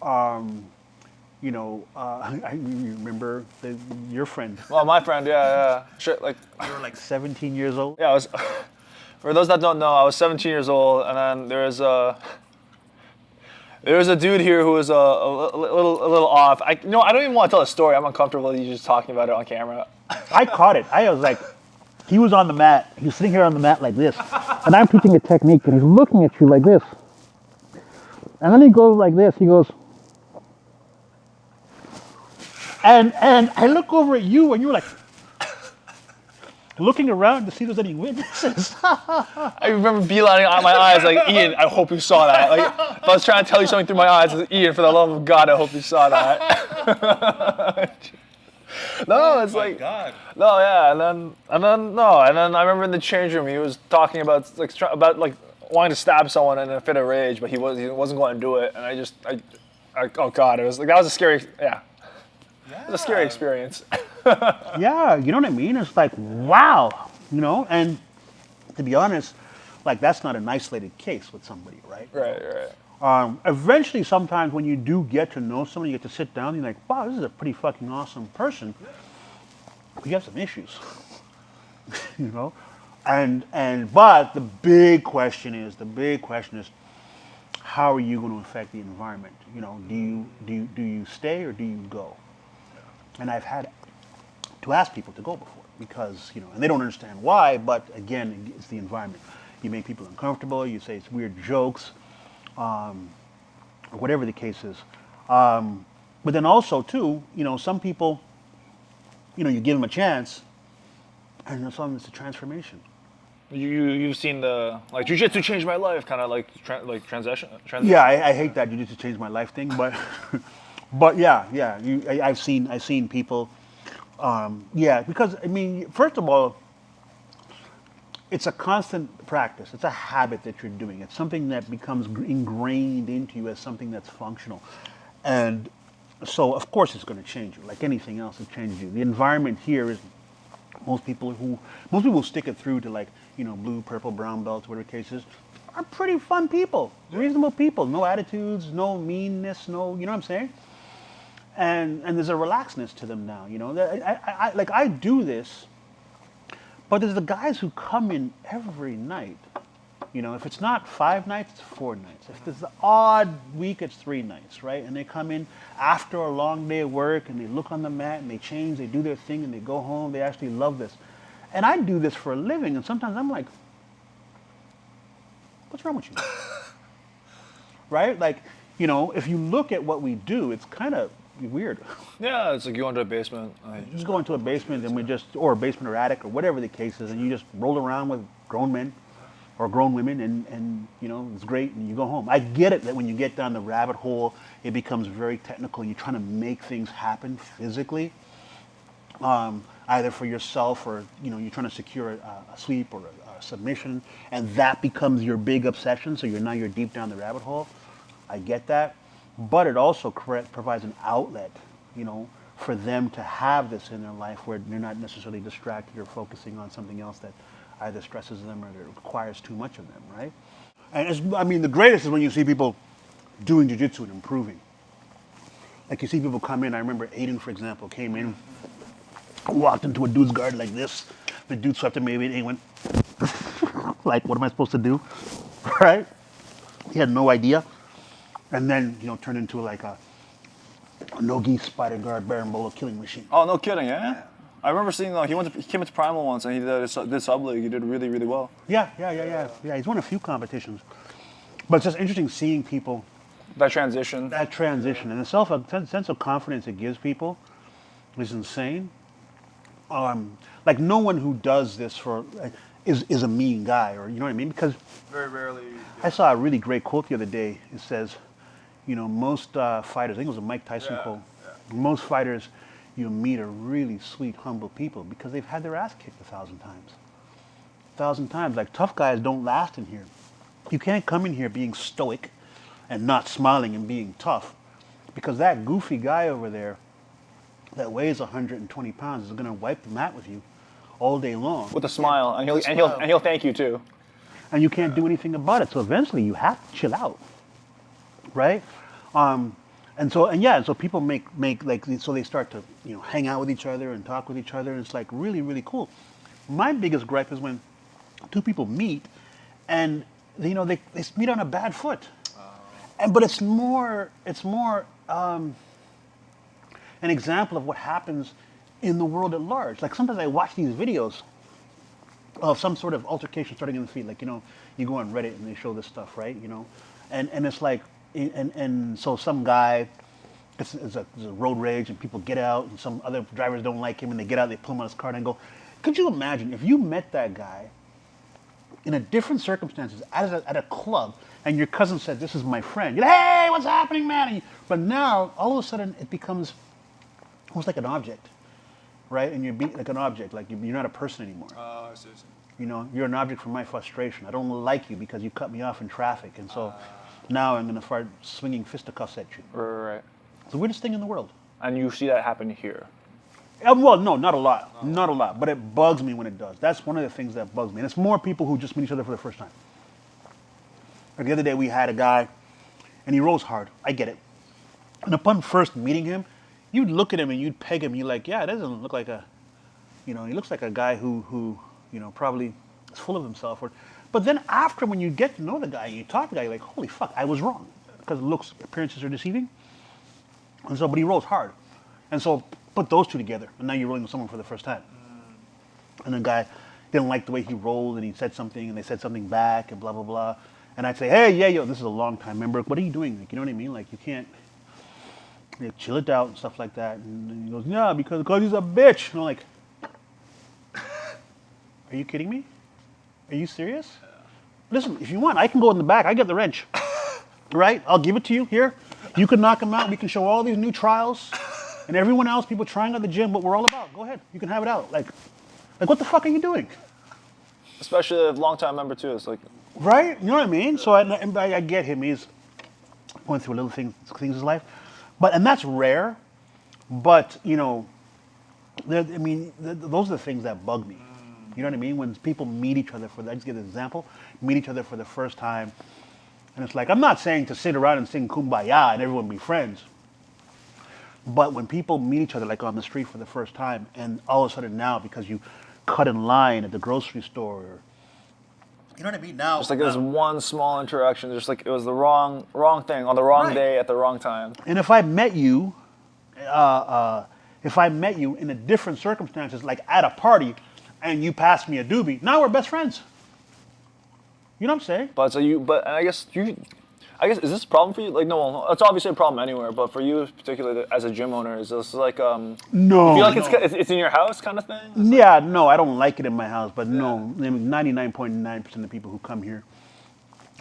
I remember your friend. Well, my friend, yeah. Sure, like. You were like 17 years old? Yeah, I was. For those that don't know, I was 17 years old, and then there was a dude here who was a little off. I don't even want to tell the story. I'm uncomfortable with you just talking about it on camera. I caught it. I was like, he was on the mat. He was sitting here on the mat like this, and I'm teaching a technique, and he's looking at you like this, and then he goes like this. He goes, and I look over at you, and you're like, looking around to see if there's any witnesses. I remember beelining out my eyes like, Ian, I hope you saw that. Like, if I was trying to tell you something through my eyes, I was, Ian, for the love of God, I hope you saw that. No, it's like, God. No, yeah, and then I remember in the change room he was talking about wanting to stab someone in a fit of rage, but he wasn't going to do it, and I oh God, it was like, that was a scary, yeah. It was a scary experience. Yeah, you know what I mean? It's like, wow, and to be honest, like, that's not an isolated case with somebody, right? Right. Eventually, sometimes when you do get to know somebody, you get to sit down and you're like, wow, this is a pretty fucking awesome person. But you have some issues, but the big question is, how are you going to affect the environment? You know, do you stay or do you go? And I've had to ask people to go before because, you know, and they don't understand why, but again, it's the environment. You make people uncomfortable, you say it's weird jokes, or whatever the case is. But then also, too, you know, some people, you know, you give them a chance, and then some it's a transformation. You've seen the like jujitsu changed my life, kind of like transition. Yeah, I hate that you just changed my life thing, but but yeah, I've seen people. Yeah, because I mean, first of all, it's a constant practice. It's a habit that you're doing. It's something that becomes ingrained into you as something that's functional, and so of course it's going to change you. Like anything else, it changes you. The environment here is most people will stick it through to, like, you know, blue, purple, brown belts, whatever the case is, are pretty fun people, reasonable people, no attitudes, no meanness, no, you know what I'm saying? And there's a relaxedness to them now, you know. I do this, but there's the guys who come in every night. You know, if it's not 5 nights, it's 4 nights. If there's an odd week, it's 3 nights, right? And they come in after a long day of work and they look on the mat and they change, they do their thing and they go home. They actually love this. And I do this for a living, and sometimes I'm like, what's wrong with you? Right? Like, you know, if you look at what we do, it's kind of weird. Yeah, it's like you go into a basement. Just go into a basement and or a basement or attic or whatever the case is, and you just roll around with grown men or grown women, and you know, it's great, and you go home. I get it that when you get down the rabbit hole, it becomes very technical. You're trying to make things happen physically, either for yourself or, you know, you're trying to secure a sweep or a submission, and that becomes your big obsession. So you're deep down the rabbit hole. I get that, but it also provides an outlet, you know, for them to have this in their life where they're not necessarily distracted or focusing on something else that either stresses them or that requires too much of them, right? And I mean, the greatest is when you see people doing jiu-jitsu and improving. Like you see people come in. I remember Aiden, for example, came in, walked into a dude's guard like this. The dude swept him maybe, and he went, like, what am I supposed to do, right? He had no idea. And then, you know, turned into like a NoGi spider guard berimbolo killing machine. Oh, no kidding, yeah? I remember seeing, he came into Primal once and he did sub league. He did really, really well. Yeah. He's won a few competitions. But it's just interesting seeing people. That transition. And the sense of confidence it gives people is insane. Like no one who does this is a mean guy, or you know what I mean? Because very rarely. I saw a really great quote the other day. It says, you know, most fighters, I think it was a Mike Tyson quote, most fighters you meet are really sweet, humble people because they've had their ass kicked 1,000 times. 1,000 times. Like, tough guys don't last in here. You can't come in here being stoic and not smiling and being tough, because that goofy guy over there that weighs 120 pounds is going to wipe the mat with you all day long. With a smile, and he'll thank you too. And you can't do anything about it. So eventually you have to chill out, right? And so people make like, so they start to, you know, hang out with each other and talk with each other, and it's like really, really cool. My biggest gripe is when two people meet and, you know, they meet on a bad foot. But it's more an example of what happens in the world at large. Like sometimes I watch these videos of some sort of altercation starting in the feet. Like, you know, you go on Reddit and they show this stuff, right? You know, and it's like, and so some guy, it's a road rage and people get out and some other drivers don't like him and they get out, they pull him out of his car and go, could you imagine if you met that guy in a different circumstances at a club and your cousin said, this is my friend. You're like, hey, what's happening, man? But now, all of a sudden, it becomes almost like an object, right? And you're like an object, like you're not a person anymore. I see. You know, you're an object for my frustration. I don't like you because you cut me off in traffic. And so now I'm going to start swinging fisticuffs at you. Right. It's the weirdest thing in the world. And you see that happen here? Well, no, not a lot. Not a lot. But it bugs me when it does. That's one of the things that bugs me. And it's more people who just meet each other for the first time. Like the other day we had a guy, and he rolls hard. I get it. And upon first meeting him, you'd look at him and you'd peg him. You're like, yeah, it doesn't look like he looks like a guy who, you know, probably he's full of himself. But then after, when you get to know the guy, you talk to the guy, you're like, holy fuck, I was wrong. Because looks, appearances are deceiving. And so, but he rolls hard. And so put those two together, and now you're rolling with someone for the first time. And the guy didn't like the way he rolled, and he said something, and they said something back, and blah, blah, blah. And I'd say, hey, yeah, yo, this is a long time member. What are you doing? Like, you know what I mean? Like, you can't chill it out and stuff like that. And he goes, yeah, because he's a bitch. And I'm like, are you kidding me? Are you serious? Listen, if you want, I can go in the back. I get the wrench. Right? I'll give it to you. Here. You can knock him out. We can show all these new trials. And everyone else, people trying at the gym, what we're all about. Go ahead. You can have it out. Like what the fuck are you doing? Especially a long-time member, too. It's like... Right? You know what I mean? So I get him. He's going through little things in his life. And that's rare. But, you know, those are the things that bug me. You know what I mean? When people meet each other I just give an example, meet each other for the first time. And it's like, I'm not saying to sit around and sing Kumbaya and everyone be friends. But when people meet each other, like on the street for the first time, and all of a sudden now, because you cut in line at the grocery store, you know what I mean? Now, just like there's one small interaction, just like it was the wrong thing on the wrong day at the wrong time. And if I met you, in a different circumstances, like at a party, and you passed me a doobie, now we're best friends. You know what I'm saying? But I guess is this a problem for you? Like, no, it's obviously a problem anywhere, but for you particularly as a gym owner, is this like no? You feel like it's in your house kind of thing? Yeah, no, I don't like it in my house, but no, 99.9% of people who come here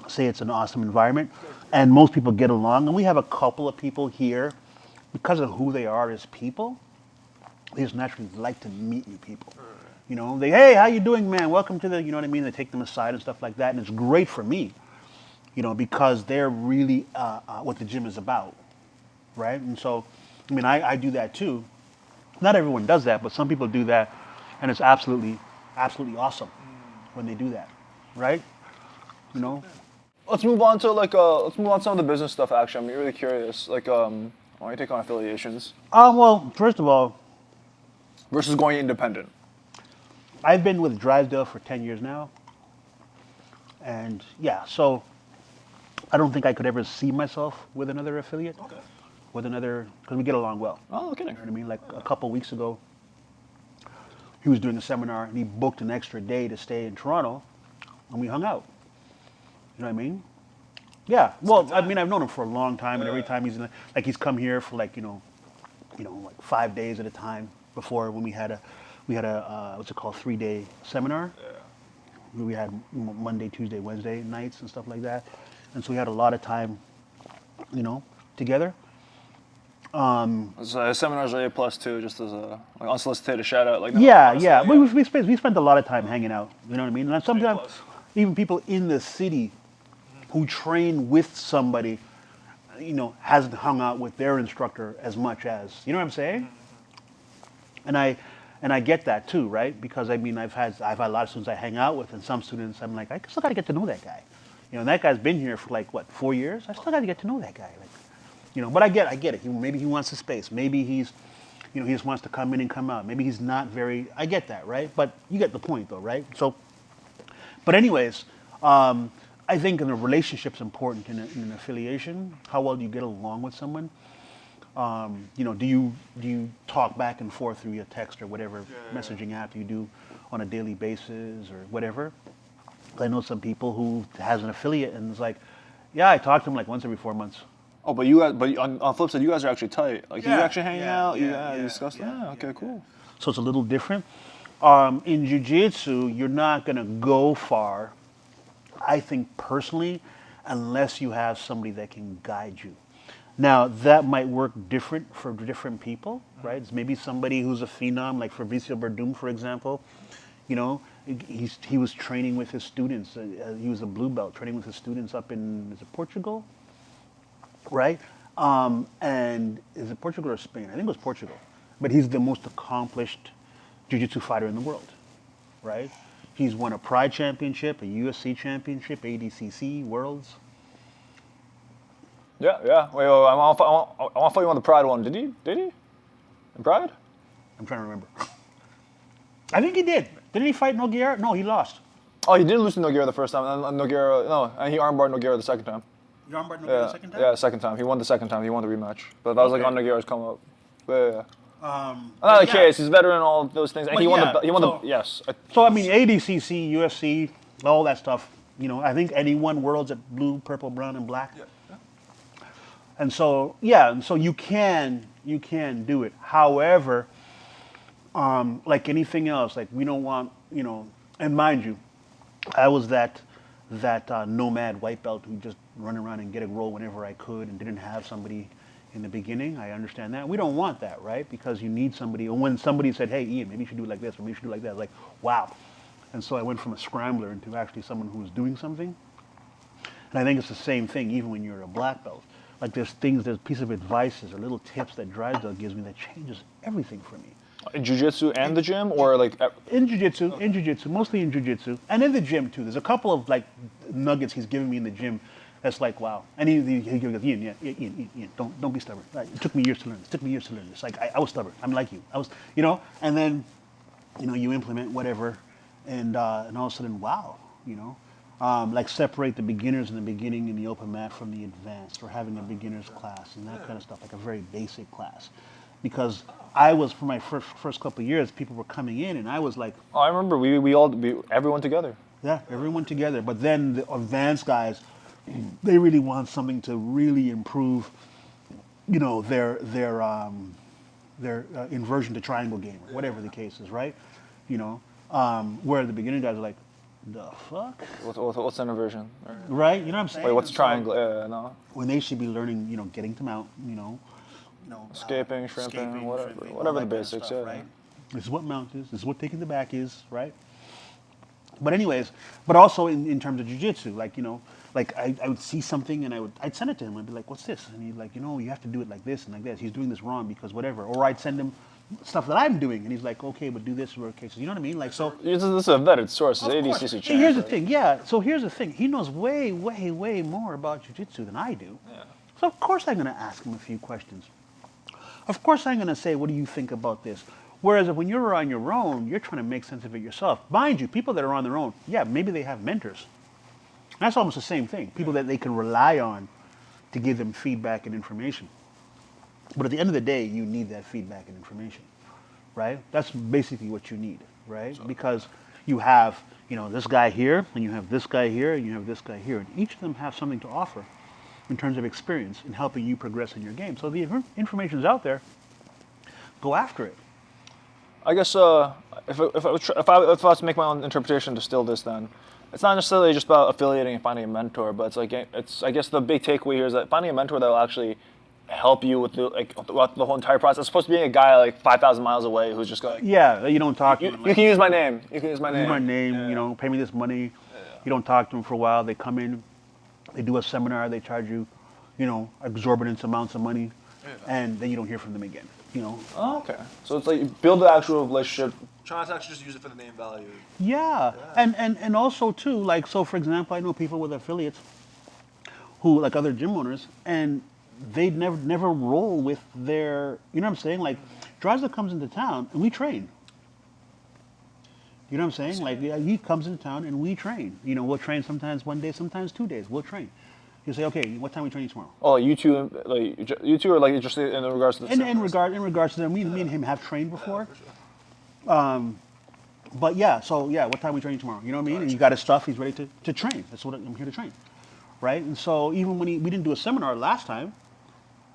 say it's an awesome environment, and most people get along. And we have a couple of people here, because of who they are as people, they just naturally like to meet new people. You know, hey, how you doing, man? Welcome to you know what I mean? They take them aside and stuff like that, and it's great for me. You know, because they're really what the gym is about, right? And so, I mean, I do that too. Not everyone does that, but some people do that, and it's absolutely awesome when they do that, right? You know. Let's move on to some of the business stuff. Actually, I'm really curious. Like, why don't you take on affiliations? Well, first of all, versus going independent. I've been with Drysdale for 10 years now, and yeah, so. I don't think I could ever see myself with another affiliate. Okay. Because we get along well. Oh, okay. You know what I mean? Like a couple weeks ago, he was doing a seminar and he booked an extra day to stay in Toronto, and we hung out. You know what I mean? Yeah. Well, I mean, I've known him for a long time, and every time he's come here for like 5 days at a time. Before, when we had a what's it called, 3-day seminar. Yeah. We had Monday, Tuesday, Wednesday nights and stuff like that. And so we had a lot of time, together. Seminars are A+ too, just as a unsolicited shout out. Yeah. We spent a lot of time hanging out. You know what I mean? And sometimes even people in the city who train with somebody, hasn't hung out with their instructor as much as, you know what I'm saying? And I get that too, right? Because I mean, I've had a lot of students I hang out with, and some students I'm like, I still got to get to know that guy. And that guy's been here for like, 4 years? I still got to get to know that guy. But I get it. Maybe he wants the space. Maybe he just wants to come in and come out. Maybe he's not very, I get that, right? But you get the point though, right? So, but anyways, I think a relationship's important in an affiliation. How well do you get along with someone? Do you talk back and forth through your text or whatever messaging app you do on a daily basis or whatever? I know some people who has an affiliate and it's like, yeah, I talk to him like once every 4 months. Oh, but you guys, on the flip side, you guys are actually tight. Like you actually hang out. You discuss. Okay, cool. So it's a little different. In jiu-jitsu, you're not gonna go far, I think personally, unless you have somebody that can guide you. Now that might work different for different people, right? It's maybe somebody who's a phenom, like Fabricio Verdum, for example. He was training with his students. He was a blue belt, training with his students up in, is it Portugal? Right? And is it Portugal or Spain? I think it was Portugal. But he's the most accomplished jiu-jitsu fighter in the world, right? He's won a Pride Championship, a UFC Championship, ADCC, Worlds. Yeah. Wait, I want to follow you on the Pride one. Did he? In Pride? I'm trying to remember. I think he did. Didn't he fight NoGi? No, he lost. Oh, he did lose to Nogueira the first time, and Nogueira, no, and he armbarred Nogueira the second time. You armbarred Nogueira Yeah, the second time? yeah, second time. He won the second time. He won the rematch, but that was like Okay. on Nogueira's come up. Yeah. But Another yeah. case. He's a veteran, all those things, and But he won yeah, the. He won so- the. Yes. So I mean, ADCC, UFC, all that stuff. You know, I think any one world's at blue, purple, brown, and black. And so and so you can do it. However, like anything else, like we don't want, you know, and mind you, I was that nomad white belt who just run around and get a roll whenever I could and didn't have somebody in the beginning. I understand that. We don't want that, right? Because you need somebody. And when somebody said, "Hey, Ian, maybe you should do it like this, or maybe you should do it like that," I was like, wow. And so I went from a scrambler into actually someone who was doing something. And I think it's the same thing even when you're a black belt. Like there's piece of advices or little tips that Drysdale gives me that changes everything for me. In jiu-jitsu and the gym, or like. In jiu-jitsu, mostly in jiu-jitsu, and in the gym too. There's a couple of like nuggets he's given me in the gym that's like, wow. And he goes, Ian, don't be stubborn. Like, it took me years to learn this. Like I was stubborn. I'm like you. I was, you know. And then, you know, you implement whatever, and all of a sudden, wow, you know. Like separate the beginners in the beginning in the open mat from the advanced, or having a beginner's class and that kind of stuff, like a very basic class. Because I was, for my first couple of years, people were coming in and I was like, Oh, I remember everyone together. yeah, everyone together. But then the advanced guys, they really want something to really improve, you know, their inversion to triangle game, or whatever the case is, right? You know, where the beginner guys are like, the fuck? What's an inversion? Right? You know what I'm saying? Wait, what's And so triangle? No. when they should be learning, you know, getting to mount, Escaping, shrimping, whatever all the that kind of basics, stuff, yeah. right? This is what mount is. This is what taking the back is, right? But anyways, but also in terms of jiu-jitsu, like, you know, like I would see something and I'd send it to him. I'd be like, what's this? And he'd like, you know, you have to do it like this and like this. He's doing this wrong because whatever. Or I'd send him stuff that I'm doing and he's like, okay, but do this or okay. So you know what I mean? Like, so. This is a vetted source. It's ADCC See, channel. here's the thing, yeah. So here's the thing. He knows way, way, way more about jiu-jitsu than I do. Yeah. So of course I'm going to ask him a few questions. Of course I'm going to say, what do you think about this? Whereas if when you're on your own, you're trying to make sense of it yourself. Mind you, people that are on their own, yeah, maybe they have mentors. That's almost the same thing. People that they can rely on to give them feedback and information. But at the end of the day, you need that feedback and information, right? That's basically what you need, right? Because you have, you know, this guy here, and you have this guy here, and you have this guy here, and each of them have something to offer in terms of experience in helping you progress in your game. So the information's out there. Go after it. I guess if I was to make my own interpretation, distill this, then it's not necessarily just about affiliating and finding a mentor, but it's I guess the big takeaway here is that finding a mentor that will actually help you with throughout the whole entire process, as opposed to being a guy like 5,000 miles away who's just going. Yeah, you don't talk to You them. can use my name. You can use my name. Use my name, you know, pay me this money. You don't talk to them for a while. They come in, they do a seminar, they charge you, you know, exorbitant amounts of money, and then you don't hear from them again, you know. Oh, okay. So it's like you build the actual relationship. Try not to actually just use it for the name value. Yeah. And also too, like, so for example, I know people with affiliates who, like other gym owners, and they'd never roll with their, you know what I'm saying? Like, Drysdale comes into town and we train. You know what I'm saying? Like, yeah, he comes into town and we train. You know, we'll train sometimes 1 day, sometimes 2 days. We'll train. He'll say, okay, what time are we training tomorrow? Oh, you two are like just in regards to the. In regards to them, me and him have trained before. But yeah, so yeah, what time are we training tomorrow? You know what I mean? And you got his stuff. He's ready to train. That's what I'm here to train, right? And so even when we didn't do a seminar last time,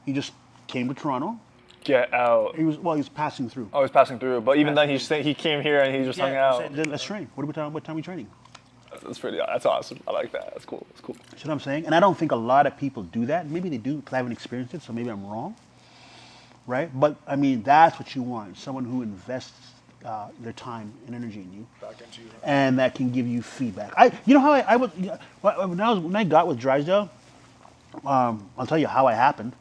he just came to Toronto. Get out. He was passing through. Oh, he's passing through, but even then he came here and he just hung out. Said, let's train. What time are we training? That's awesome. I like that. That's cool. See what I'm saying? And I don't think a lot of people do that. Maybe they do because I haven't experienced it, so maybe I'm wrong. Right? But I mean, that's what you want. Someone who invests their time and energy in you, Back into you. and that can give you feedback. You know how I was when I got with Drysdale. I'll tell you how it happened.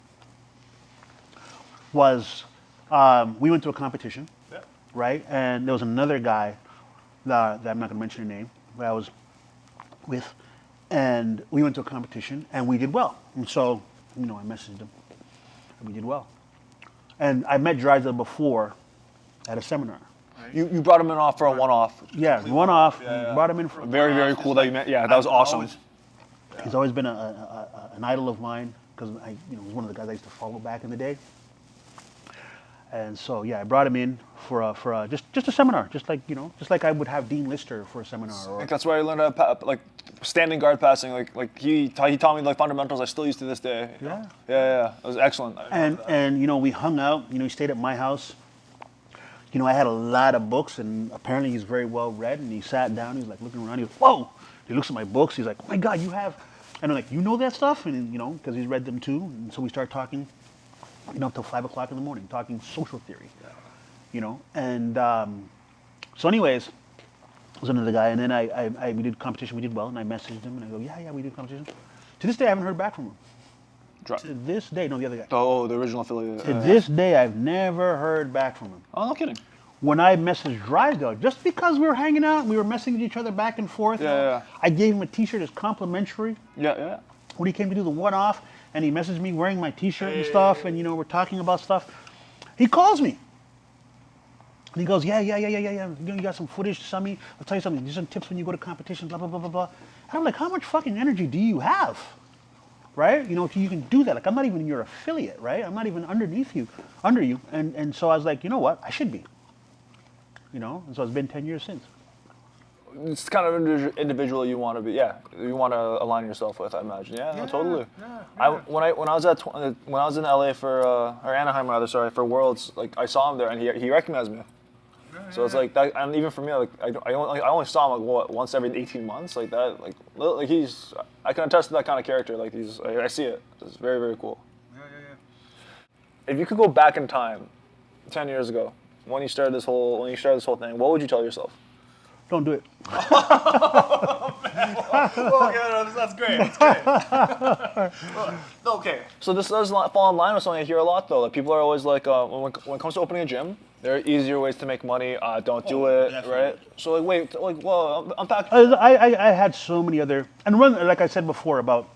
Was we went to a competition, right? And there was another guy that I'm not going to mention the name that I was with, and we went to a competition and we did well. And so, you know, I messaged him and we did well. And I met Drysdale before at a seminar, You brought him in off for a one-off. Yeah, one off. Yeah. Brought him in for Very, very cool that you met. Yeah, that was awesome. He's always been an idol of mine because he was one of the guys I used to follow back in the day. And so yeah, I brought him in for just a seminar, just like I would have Dean Lister for a seminar. I think that's where I learned how to like standing guard passing. Like he taught me like fundamentals I still use to this day. Yeah. It was excellent. And we hung out. He stayed at my house. I had a lot of books, and apparently he's very well read. And he sat down. He's like looking around. He goes, "Whoa!" He looks at my books. He's like, "Oh my God, you have," and I'm like, "You know that stuff?" And because he's read them too. And so we start talking, up till 5 o'clock in the morning, talking social theory. And so anyways, I was another guy, and then we did competition. We did well, and I messaged him, and I go, "Yeah, we did competition." To this day, I haven't heard back from him. To this day, no, the other guy. Oh, the original affiliate. To this day, I've never heard back from him. Oh, no kidding. When I messaged Drysdale, just because we were hanging out, and we were messaging each other back and forth. I gave him a T-shirt as complimentary. Yeah. When he came to do the one-off, and he messaged me wearing my T-shirt and stuff, and we're talking about stuff. He calls me. And he goes, yeah. You got some footage to send me? I'll tell you something. These are some tips when you go to competitions, blah, blah, blah, blah, blah. And I'm like, how much fucking energy do you have? Right? You can do that. Like, I'm not even your affiliate, right? I'm not even under you. And so I was like, you know what? I should be. And so it's been 10 years since. It's kind of individual you want to be. Yeah, you want to align yourself with, I imagine. Yeah, no, totally. Yeah. When I was in LA for or Anaheim rather, sorry, for Worlds, like I saw him there and he recognized me. So it's like that, and even for me, like I only saw him like once every 18 months, like that, like I can attest to that kind of character. Like I see it. It's very, very cool. Yeah. If you could go back in time, 10 years ago, when you started this whole thing, what would you tell yourself? Don't do it. That's great. Okay. So this does fall in line with something I hear a lot, though. Like people are always like, when it comes to opening a gym, there are easier ways to make money. Don't do it, definitely. Right? So unpack. I had so many other, and like I said before about,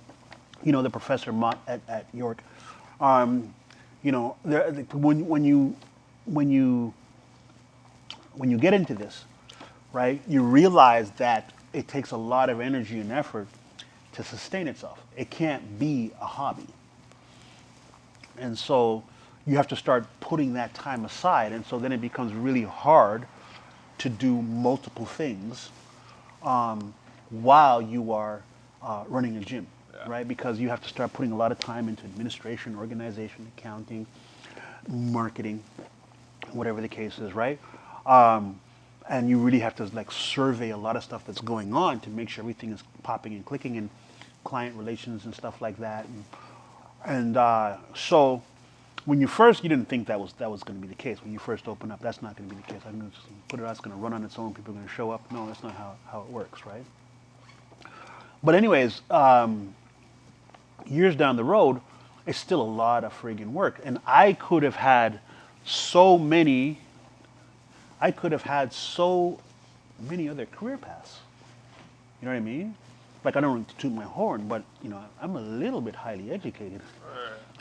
the Professor Mott at York, when you get into this, right, you realize that it takes a lot of energy and effort to sustain itself. It can't be a hobby. And so you have to start putting that time aside. And so then it becomes really hard to do multiple things while you are running a gym, right? Because you have to start putting a lot of time into administration, organization, accounting, marketing, whatever the case is, right? And you really have to survey a lot of stuff that's going on to make sure everything is popping and clicking, and client relations and stuff like that. And so when you didn't think that was going to be the case. When you first open up, that's not going to be the case. I'm going to put it out, it's going to run on its own, people are going to show up. No, that's not how it works, right? But anyways, years down the road, it's still a lot of friggin' work. And I could have had so many other career paths. You know what I mean? Like, I don't want to toot my horn, but, I'm a little bit highly educated.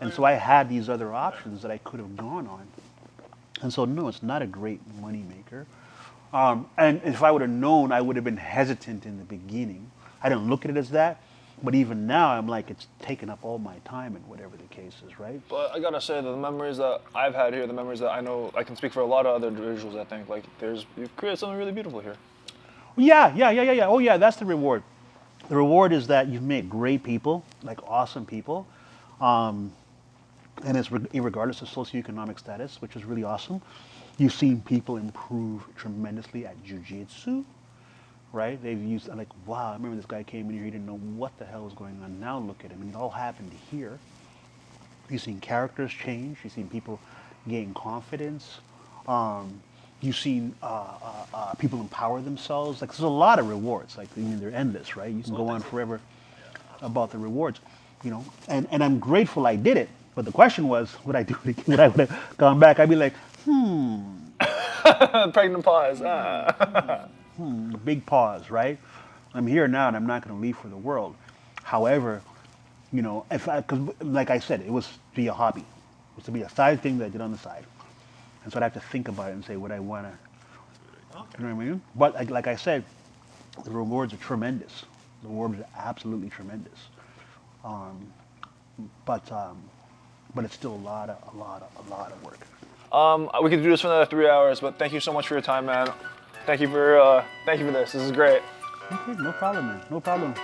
And so I had these other options that I could have gone on. And so, no, it's not a great money maker. And if I would have known, I would have been hesitant in the beginning. I didn't look at it as that. But even now, I'm like, it's taken up all my time and whatever the case is, right? But I gotta say, the memories that I've had here, the memories that I know, I can speak for a lot of other individuals, I think, like, you've created something really beautiful here. Yeah. Oh, yeah, that's the reward. The reward is that you've made great people, like awesome people. And it's regardless of socioeconomic status, which is really awesome. You've seen people improve tremendously at jiu-jitsu. Right? They've used, like, wow, I remember this guy came in here, he didn't know what the hell was going on. Now look at him. And it all happened here. You've seen characters change. You've seen people gain confidence. You've seen people empower themselves. Like, there's a lot of rewards. Like, they're endless, right? You can go on forever about the rewards, And I'm grateful I did it. But the question was, would I do it again? Would I have gone back? I'd be like, Pregnant pause. Big pause, right? I'm here now, and I'm not going to leave for the world. However, because like I said, it was to be a hobby. It was to be a side thing that I did on the side. And so I'd have to think about it and say, would I want to You know what I mean? But like I said, the rewards are tremendous. The rewards are absolutely tremendous. But it's still a lot of work. We could do this for another 3 hours, but thank you so much for your time, man. Thank you for this. This is great. Okay, no problem, man. No problem.